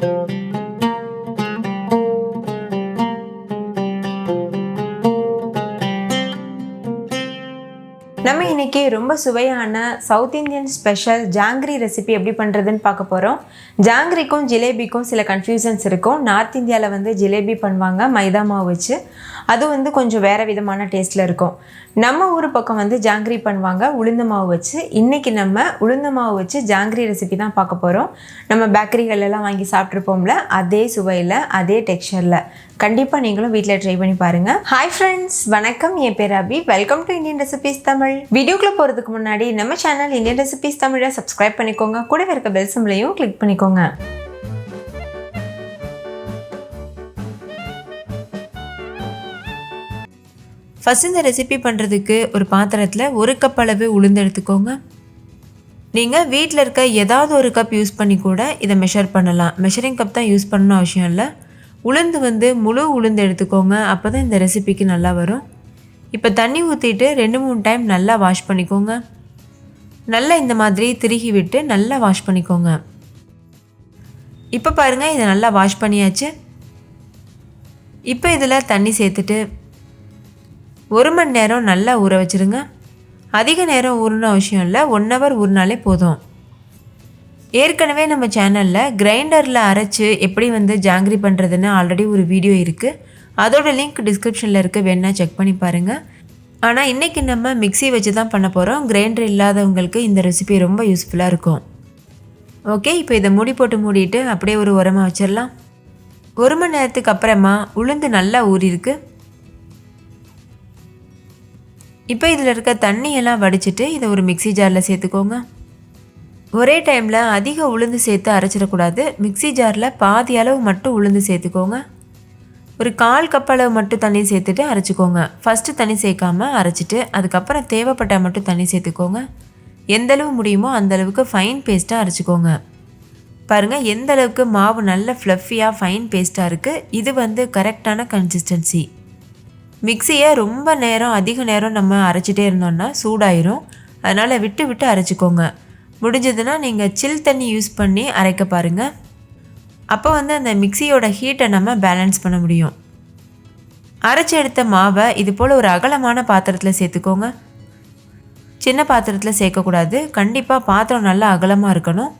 நம்ம இன்னைக்கு ரொம்ப சுவையான south Indian special jangiri recipe எப்படி பண்ணுறதுன்னு பார்க்க போகிறோம். ஜாங்கிரிக்கும் ஜிலேபிக்கும் சில கன்ஃபியூஷன்ஸ் இருக்கும். நார்த் இந்தியாவில் ஜிலேபி பண்ணுவாங்க மைதா மாவு வச்சு. அது கொஞ்சம் வேறு விதமான டேஸ்ட்டில் இருக்கும். நம்ம ஊர் பக்கம் ஜாங்கிரி பண்ணுவாங்க உளுந்து மாவு வச்சு. இன்றைக்கி நம்ம உளுந்து மாவு வச்சு ஜாங்கிரி ரெசிபி தான் பார்க்க போகிறோம். நம்ம பேக்கரிகளெல்லாம் வாங்கி சாப்பிட்ருப்போம்ல, அதே சுவையில் அதே டெக்ஸ்சரில். கண்டிப்பாக நீங்களும் வீட்டில் ட்ரை பண்ணி பாருங்கள். ஹாய் ஃப்ரெண்ட்ஸ், வணக்கம். என் பேர் Abhi. Welcome to Indian recipes Tamil. வீடியோக்குள்ளே போகிறதுக்கு முன்னாடி நம்ம சேனல் இந்தியன் ரெசிபிஸ் தமிழை சப்ஸ்கிரைப் பண்ணிக்கோங்க. கூடவே இருக்க பெல் சிம்பலையும் கிளிக் பண்ணிக்கோங்க. ஃபஸ்ட் இந்த ரெசிபி பண்ணுறதுக்கு ஒரு பாத்திரத்தில் 1 கப் அளவு உளுந்து எடுத்துக்கோங்க. நீங்கள் வீட்டில் இருக்க ஏதாவது ஒரு கப் யூஸ் பண்ணி கூட இதை மெஷர் பண்ணலாம். மெஷரிங் கப் தான் யூஸ் பண்ணணும் அவசியம் இல்லை. உளுந்து முழு உளுந்து எடுத்துக்கோங்க. அப்போ தான் இந்த ரெசிபிக்கு நல்லா வரும். இப்போ தண்ணி ஊற்றிட்டு 2-3 டைம் நல்லா வாஷ் பண்ணிக்கோங்க. நல்லா இந்த மாதிரி திருகி விட்டு நல்லா வாஷ் பண்ணிக்கோங்க. இப்போ பாருங்கள், இதை நல்லா வாஷ் பண்ணியாச்சு. இப்போ இதில் தண்ணி சேர்த்துட்டு 1 மணி நேரம் நல்லா ஊற வச்சுருங்க. அதிக நேரம் ஊறணும் அவசியம் இல்லை, 1 ஹவர் ஊறினாலே போதும். ஏற்கனவே நம்ம சேனலில் கிரைண்டரில் அரைச்சி எப்படி ஜாங்கிரி பண்ணுறதுன்னு ஆல்ரெடி ஒரு வீடியோ இருக்குது. அதோட லிங்க் டிஸ்கிரிப்ஷனில் இருக்குது, வேணா செக் பண்ணி பாருங்கள். ஆனால் இன்றைக்கி நம்ம மிக்ஸி வச்சு தான் பண்ண போகிறோம். கிரைண்டர் இல்லாதவங்களுக்கு இந்த ரெசிபி ரொம்ப யூஸ்ஃபுல்லாக இருக்கும். ஓகே, இப்போ இதை மூடிட்டு அப்படியே ஒரு உரமாக வச்சிடலாம். 1 மணி நேரத்துக்கு அப்புறமா உளுந்து நல்லா ஊறிருக்கு. இப்போ இதில் இருக்க தண்ணியெல்லாம் வடிச்சிட்டு இதை ஒரு மிக்ஸி ஜாரில் சேர்த்துக்கோங்க. ஒரே டைமில் அதிக உளுந்து சேர்த்து அரைச்சிடக்கூடாது. மிக்ஸி ஜாரில் பாதி அளவு மட்டும் உளுந்து சேர்த்துக்கோங்க. ஒரு 1/4 கப் அளவு மட்டும் தண்ணி சேர்த்துட்டு அரைச்சிக்கோங்க. ஃபஸ்ட்டு தண்ணி சேர்க்காமல் அரைச்சிட்டு அதுக்கப்புறம் தேவைப்பட்டால் மட்டும் தண்ணி சேர்த்துக்கோங்க. எந்தளவு முடியுமோ அந்தளவுக்கு ஃபைன் பேஸ்ட்டாக அரைச்சிக்கோங்க. பாருங்கள், எந்த அளவுக்கு மாவு நல்ல ஃப்ளஃபியாக ஃபைன் பேஸ்ட்டாக இருக்குது. இது கரெக்டான கன்சிஸ்டன்சி. மிக்ஸியை ரொம்ப நேரம் அதிக நேரம் நம்ம அரைச்சிட்டே இருந்தோம்னா சூடாயிரும். அதனால் விட்டு அரைச்சிக்கோங்க. முடிஞ்சதுன்னா நீங்கள் சில் தண்ணி யூஸ் பண்ணி அரைக்க பாருங்கள். அப்போ அந்த மிக்ஸியோட ஹீட்டை நம்ம பேலன்ஸ் பண்ண முடியும். அரைச்சி எடுத்த மாவை இது போல் ஒரு அகலமான பாத்திரத்தில் சேர்த்துக்கோங்க. சின்ன பாத்திரத்தில் சேர்க்கக்கூடாது. கண்டிப்பாக பாத்திரம் நல்லா அகலமாக இருக்கணும்.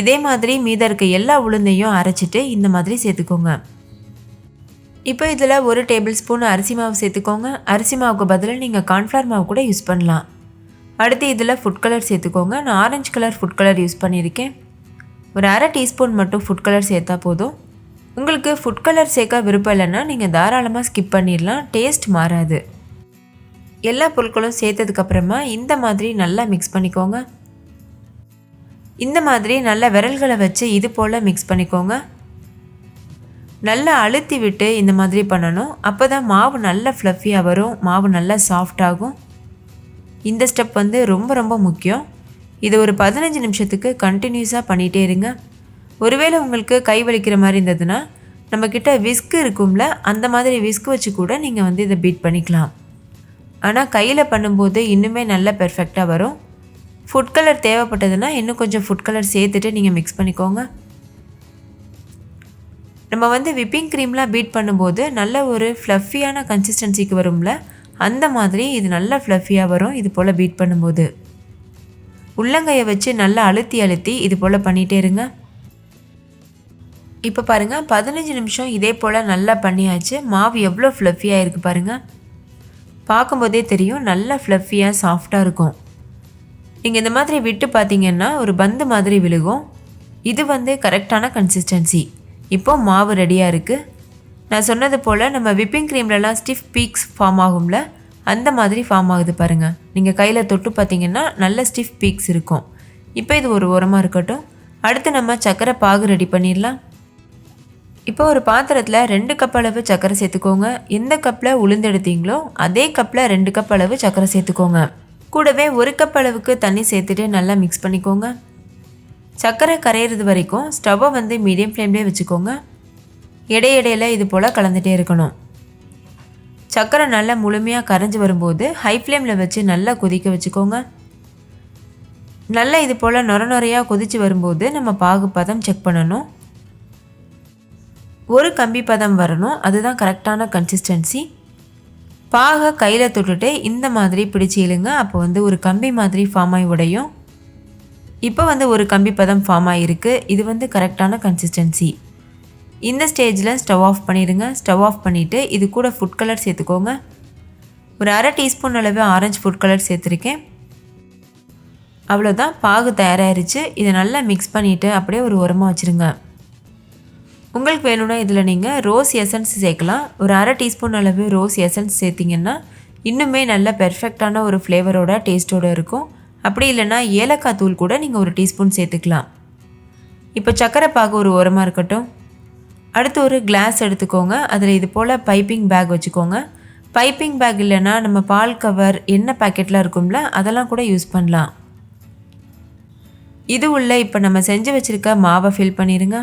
இதே மாதிரி மீதம் இருக்க எல்லா உளுந்தையும் அரைச்சிட்டு இந்த மாதிரி சேர்த்துக்கோங்க. இப்போ இதில் 1 டேபிள் ஸ்பூன் அரிசி மாவு சேர்த்துக்கோங்க. அரிசி மாவுக்கு பதிலாக நீங்கள் கார்ன்ஃப்ளவர் மாவு கூட யூஸ் பண்ணலாம். அடுத்து இதில் ஃபுட் கலர் சேர்த்துக்கோங்க. நான் orange colour food colour use பண்ணியிருக்கேன். ஒரு 1/2 டீஸ்பூன் மட்டும் ஃபுட் கலர் சேர்த்தா போதும். உங்களுக்கு ஃபுட் கலர் சேர்க்க விருப்பம் இல்லைன்னா நீங்கள் தாராளமாக ஸ்கிப் பண்ணிடலாம், டேஸ்ட் மாறாது. எல்லா பொருட்களும் சேர்த்ததுக்கப்புறமா இந்த மாதிரி நல்லா மிக்ஸ் பண்ணிக்கோங்க. இந்த மாதிரி நல்ல விரல்களை வச்சு இது போல் மிக்ஸ் பண்ணிக்கோங்க. நல்லா அழுத்தி விட்டு இந்த மாதிரி பண்ணணும். அப்போ தான் மாவு நல்லா ஃப்ளஃபியாக வரும், மாவு நல்லா சாஃப்டாகும். இந்த ஸ்டெப் ரொம்ப ரொம்ப முக்கியம். இது ஒரு 15 நிமிஷத்துக்கு கண்டினியூஸாக பண்ணிகிட்டே இருங்க. ஒருவேளை உங்களுக்கு கை வலிக்கிற மாதிரி இருந்ததுன்னா நம்மக்கிட்ட விஸ்க் இருக்கும்ல, அந்த மாதிரி விஸ்க் வச்சு கூட நீங்கள் இதை பீட் பண்ணிக்கலாம். ஆனால் கையில் பண்ணும்போது இன்னுமே நல்லா பெர்ஃபெக்டாக வரும். ஃபுட் கலர் தேவைப்பட்டதுன்னா இன்னும் கொஞ்சம் ஃபுட் கலர் சேர்த்துட்டு நீங்கள் மிக்ஸ் பண்ணிக்கோங்க. நம்ம விப்பிங் க்ரீம்லாம் பீட் பண்ணும்போது நல்ல ஒரு ஃப்ளஃபியான கன்சிஸ்டன்சிக்கு வரும்ல, அந்த மாதிரி இது நல்லா ஃப்ளஃபியாக வரும். இது போல் பீட் பண்ணும்போது உள்ளங்கையை வச்சு நல்லா அழுத்தி இது போல் பண்ணிகிட்டே இருங்க. இப்போ பாருங்கள், 15 நிமிஷம் இதே போல் நல்லா பண்ணியாச்சு. மாவு எவ்வளோ ஃப்ளஃபியாக இருக்குது பாருங்கள். பார்க்கும்போதே தெரியும், நல்லா ஃப்ளஃபியாக சாஃப்டாக இருக்கும். நீங்கள் இந்த மாதிரி விட்டு பார்த்தீங்கன்னா ஒரு பந்து மாதிரி விழுகும். இது கரெக்டான கன்சிஸ்டன்சி. இப்போது மாவு ரெடியாக இருக்குது. நான் சொன்னது போல் நம்ம விப்பிங் க்ரீம்லலாம் ஸ்டிஃப் பீக்ஸ் ஃபார்ம் ஆகும்ல, அந்த மாதிரி ஃபார்ம் ஆகுது பாருங்கள். நீங்கள் கையில் தொட்டு பார்த்தீங்கன்னா நல்ல ஸ்டிஃப் பீக்ஸ் இருக்கும். இப்போ இது ஒரு ஓரமாக இருக்கட்டும். அடுத்து நம்ம சர்க்கரை பாகு ரெடி பண்ணிடலாம். இப்போ ஒரு பாத்திரத்தில் 2 கப் அளவு சர்க்கரை சேர்த்துக்கோங்க. எந்த கப்பில் உளுந்து எடுத்தீங்களோ அதே கப்பில் 2 கப் அளவு சர்க்கரை சேர்த்துக்கோங்க. கூடவே 1 கப் அளவுக்கு தண்ணி சேர்த்துட்டு நல்லா மிக்ஸ் பண்ணிக்கோங்க. சர்க்கரை கரையிறது வரைக்கும் ஸ்டவ்வை மீடியம் ஃப்ளேம்லேயே வச்சுக்கோங்க. இடையிடையில் இது போல் கலந்துகிட்டே இருக்கணும். சர்க்கரை நல்லா முழுமையாக கரைஞ்சி வரும்போது ஹை ஃப்ளேமில் வச்சு நல்லா கொதிக்க வச்சுக்கோங்க. நல்லா இது போல் நொர நொறையாக கொதித்து வரும்போது நம்ம பாகு பதம் செக் பண்ணணும். ஒரு கம்பி பதம் வரணும், அதுதான் கரெக்டான கன்சிஸ்டன்சி. பாகை கையில் தொட்டுட்டு இந்த மாதிரி பிடிச்சி இழுங்க. அப்போ வந்து ஒரு கம்பி மாதிரி ஃபார்ம் ஆகி உடையும். இப்போ வந்து ஒரு கம்பி பதம் ஃபார்ம் ஆகிருக்கு. இது வந்து கரெக்டான கன்சிஸ்டன்சி. இந்த ஸ்டேஜில் ஸ்டவ் ஆஃப் பண்ணிடுங்க. ஸ்டவ் ஆஃப் பண்ணிவிட்டு இது கூட ஃபுட் கலர் சேர்த்துக்கோங்க. ஒரு அரை டீஸ்பூன் அளவு ஆரஞ்சு ஃபுட் கலர் சேர்த்துருக்கேன். அவ்வளோதான், பாகு தயாராகிருச்சு. இதை நல்லா மிக்ஸ் பண்ணிவிட்டு அப்படியே ஒரு உரமாக வச்சுருங்க. உங்களுக்கு வேணும்னா இதில் நீங்கள் ரோஸ் எசன்ஸ் சேர்க்கலாம். ஒரு அரை டீஸ்பூன் அளவு ரோஸ் எசன்ஸ் சேர்த்திங்கன்னா இன்னுமே நல்ல பெர்ஃபெக்டான ஒரு ஃப்ளேவரோட டேஸ்ட்டோடு இருக்கும். அப்படி இல்லைன்னா ஏலக்காய் தூள் கூட நீங்கள் ஒரு டீஸ்பூன் சேர்த்துக்கலாம். இப்போ சர்க்கரை பாகு ஒரு ஓரமாக இருக்கட்டும். அடுத்து ஒரு கிளாஸ் எடுத்துக்கோங்க. அதில் இது போல் பைப்பிங் பேக் வச்சுக்கோங்க. பைப்பிங் பேக் இல்லைன்னா நம்ம பால் கவர் எண்ணெய் பேக்கெட்லாம் இருக்கும்ல, அதெல்லாம் கூட யூஸ் பண்ணலாம். இது உள்ள இப்போ நம்ம செஞ்சு வச்சுருக்க மாவை ஃபில் பண்ணிடுங்க.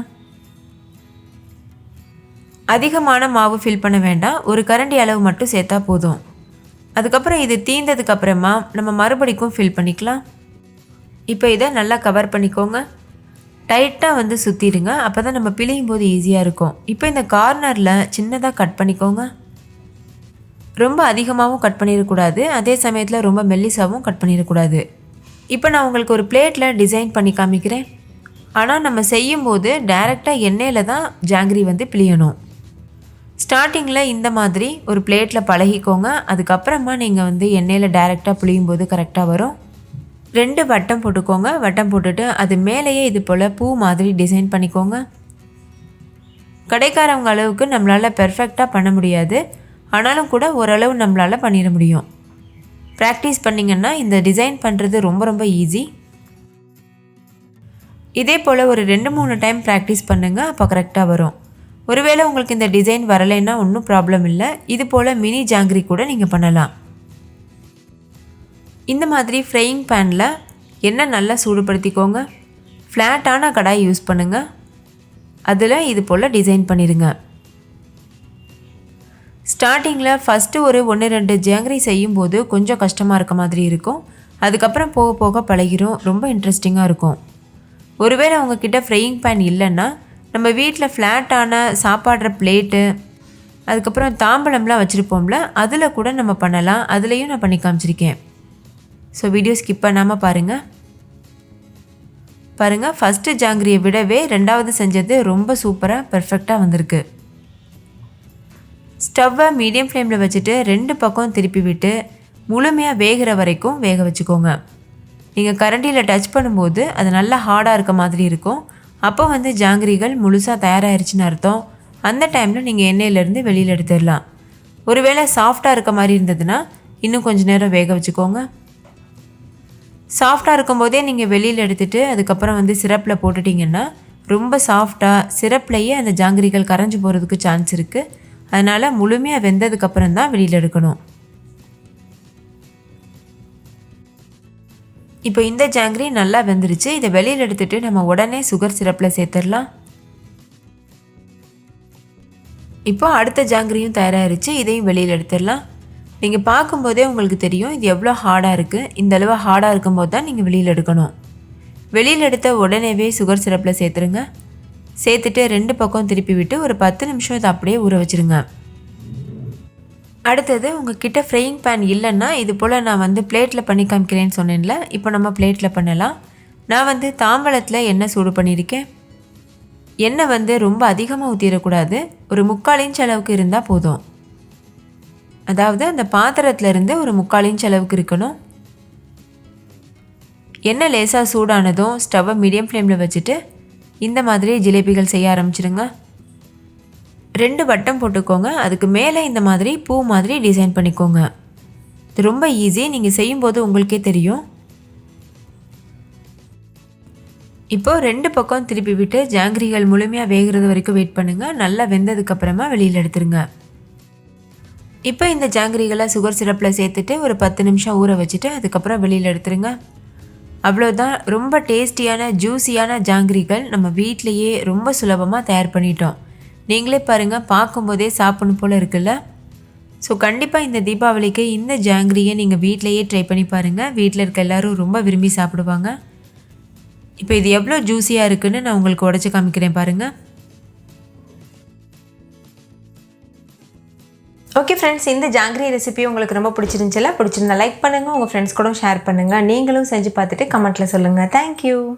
அதிகமான மாவு ஃபில் பண்ண வேண்டாம், ஒரு கரண்டி அளவு மட்டும் சேர்த்தா போதும். அதுக்கப்புறம் இது தீர்ந்ததுக்கப்புறமா நம்ம மறுபடிக்கும் ஃபில் பண்ணிக்கலாம். இப்போ இதை நல்லா கவர் பண்ணிக்கோங்க. டைட்டாக வந்து சுற்றிடுங்க, அப்போ தான் நம்ம பிழியும் போது ஈஸியாக இருக்கும். இப்போ இந்த கார்னரில் சின்னதாக கட் பண்ணிக்கோங்க. ரொம்ப அதிகமாகவும் கட் பண்ணிடக்கூடாது, அதே சமயத்தில் ரொம்ப மெல்லிசாகவும் கட் பண்ணிடக்கூடாது. இப்போ நான் உங்களுக்கு ஒரு பிளேட்டில் டிசைன் பண்ணி காமிக்கிறேன். ஆனால் நம்ம செய்யும்போது டைரெக்டாக எண்ணெயில் தான் ஜாங்கிரி வந்து பிழியணும். ஸ்டார்டிங்கில் இந்த மாதிரி ஒரு பிளேட்டில் பழகிக்கோங்க. அதுக்கப்புறமா நீங்கள் வந்து எண்ணெயில் டைரெக்டாக பிழியும் போது கரெக்டாக வரும். 2 வட்டம் போட்டுக்கோங்க. வட்டம் போட்டுட்டு அது மேலேயே இது போல் பூ மாதிரி டிசைன் பண்ணிக்கோங்க. கடைக்காரவங்க அளவுக்கு நம்மளால் பெர்ஃபெக்டாக பண்ண முடியாது, ஆனாலும் கூட ஓரளவு நம்மளால் பண்ணிட முடியும். ப்ராக்டிஸ் பண்ணிங்கன்னா இந்த டிசைன் பண்ணுறது ரொம்ப ரொம்ப ஈஸி. இதே போல் ஒரு 2-3 டைம் ப்ராக்டிஸ் பண்ணுங்கள், அப்போ கரெக்டாக வரும். ஒருவேளை உங்களுக்கு இந்த டிசைன் வரலைன்னா ஒன்றும் ப்ராப்ளம் இல்லை. இது போல் மினி ஜாங்கிரி கூட நீங்கள் பண்ணலாம். இந்த மாதிரி ஃப்ரையிங் பேனில் எண்ணெய் நல்லா சூடுபடுத்திக்கோங்க. ஃப்ளாட்டான கடாய் யூஸ் பண்ணுங்கள். அதில் இது போல் டிசைன் பண்ணிடுங்க. ஸ்டார்டிங்கில் ஃபஸ்ட்டு ஒரு 1-2 ஜாங்கிரி செய்யும்போது கொஞ்சம் கஷ்டமாக இருக்க மாதிரி இருக்கும். அதுக்கப்புறம் போக போக பழகிரும், ரொம்ப இன்ட்ரெஸ்டிங்காக இருக்கும். ஒருவேளை உங்ககிட்ட ஃப்ரையிங் பேன் இல்லைன்னா நம்ம வீட்டில் ஃப்ளாட்டான சாப்பாடுற பிளேட்டு, அதுக்கப்புறம் தாம்பழம்லாம் வச்சுருப்போம்ல, அதில் கூட நம்ம பண்ணலாம். அதுலேயும் நான் பண்ணி காமிச்சிருக்கேன். ஸோ வீடியோ ஸ்கிப் பண்ணாமல் பாருங்கள். ஃபஸ்ட்டு ஜாங்கிரியை விடவே 2வது செஞ்சது ரொம்ப சூப்பராக பெர்ஃபெக்டாக வந்திருக்கு. ஸ்டவ்வை மீடியம் ஃப்ளேமில் வச்சுட்டு 2 பக்கம் திருப்பி விட்டு முழுமையாக வேகிற வரைக்கும் வேக வச்சுக்கோங்க. நீங்கள் கரண்டியில் டச் பண்ணும்போது அது நல்லா ஹார்டாக இருக்க மாதிரி இருக்கும். அப்போ வந்து ஜாங்கிரிகள் முழுசாக தயாராகிருச்சுன்னு அர்த்தம். அந்த டைமில் நீங்கள் எண்ணெயிலேருந்து வெளியில் எடுத்துடலாம். ஒருவேளை சாஃப்டாக இருக்க மாதிரி இருந்ததுன்னா இன்னும் கொஞ்சம் நேரம் வேக வச்சுக்கோங்க. சாஃப்டாக இருக்கும்போதே நீங்கள் வெளியில் எடுத்துகிட்டு அதுக்கப்புறம் வந்து சிரப்பில் போட்டுட்டிங்கன்னா ரொம்ப சாஃப்டாக சிரப்லேயே அந்த ஜாங்கிரிகள் கரைஞ்சி போகிறதுக்கு சான்ஸ் இருக்குது. அதனால் முழுமையாக வெந்ததுக்கப்புறம் தான் வெளியில் எடுக்கணும். இப்போ இந்த ஜாங்கிரி நல்லா வெந்துருச்சு. இதை வெளியில் எடுத்துகிட்டு நம்ம உடனே சுகர் சிரப்பில் சேர்த்துடலாம். இப்போ அடுத்த ஜாங்கிரியும் தயாராகிருச்சு. இதையும் வெளியில் எடுத்துடலாம். நீங்கள் பார்க்கும்போதே உங்களுக்கு தெரியும் இது எவ்வளோ ஹார்டாக இருக்குது. இந்த அளவு ஹார்டாக இருக்கும்போது தான் நீங்கள் வெளியில் எடுக்கணும். வெளியில் எடுத்த உடனேவே சுகர் சிரப்பில் சேர்த்துருங்க. சேர்த்துட்டு 2 பக்கம் திருப்பி விட்டு ஒரு 10 நிமிஷம் இதை அப்படியே ஊற வச்சுருங்க. அடுத்தது உங்ககிட்ட ஃப்ரையிங் பேன் இல்லைன்னா இது போல் நான் வந்து பிளேட்டில் பண்ணி காமிக்கிறேன்னு சொன்னேன்ல, இப்போ நம்ம பிளேட்டில் பண்ணலாம். நான் வந்து தாம்பழத்தில் எண்ணெய் சூடு பண்ணியிருக்கேன். எண்ணெய் வந்து ரொம்ப அதிகமாக ஊற்றிடக்கூடாது, ஒரு 3/4 இன்ச் அளவுக்கு இருந்தால் போதும். அதாவது அந்த பாத்திரத்தில் இருந்து ஒரு 3/4 இன்ச் அளவுக்கு இருக்கணும். எண்ணெய் லேசாக சூடானதும் ஸ்டவ்வை மீடியம் ஃப்ளேமில் வச்சுட்டு இந்த மாதிரி ஜிலேபிகள் செய்ய ஆரம்பிச்சிடுங்க. 2 வட்டம் போட்டுக்கோங்க. அதுக்கு மேலே இந்த மாதிரி பூ மாதிரி டிசைன் பண்ணிக்கோங்க. இது ரொம்ப ஈஸி, நீங்கள் செய்யும்போது உங்களுக்கே தெரியும். இப்போது 2 பக்கம் திருப்பி விட்டு ஜாங்கிரிகள் முழுமையாக வேகிறது வரைக்கும் வெயிட் பண்ணுங்கள். நல்லா வெந்ததுக்கப்புறமா வெளியில் எடுத்துருங்க. இப்போ இந்த ஜாங்கிரிகளை சுகர் சிரப்பில் சேர்த்துட்டு ஒரு 10 நிமிஷம் ஊற வச்சுட்டு அதுக்கப்புறம் வெளியில் எடுத்துருங்க. அவ்வளோதான், ரொம்ப டேஸ்டியான ஜூஸியான ஜாங்கிரிகள் நம்ம வீட்டிலையே ரொம்ப சுலபமாக தயார் பண்ணிட்டோம். நீங்களே பாருங்கள், பார்க்கும்போதே சாப்பிடணும் போல் இருக்குல்ல. ஸோ கண்டிப்பாக இந்த தீபாவளிக்கு இந்த ஜாங்கிரியை நீங்கள் வீட்டிலையே ட்ரை பண்ணி பாருங்கள். வீட்டில் இருக்க எல்லோரும் ரொம்ப விரும்பி சாப்பிடுவாங்க. இப்போ இது எவ்வளோ ஜூஸியாக இருக்குதுன்னு நான் உங்களுக்கு உடச்சி காமிக்கிறேன் பாருங்கள். ஓகே ஃப்ரெண்ட்ஸ், இந்த ஜாங்கிரி ரெசிபி உங்களுக்கு ரொம்ப பிடிச்சிருந்துச்சுல? பிடிச்சிருந்தா லைக் பண்ணுங்கள், உங்கள் ஃப்ரெண்ட்ஸ் கூட ஷேர் பண்ணுங்கள். நீங்களும் செஞ்சு பார்த்துட்டு கமெண்ட்டில் சொல்லுங்கள். தேங்க்யூ.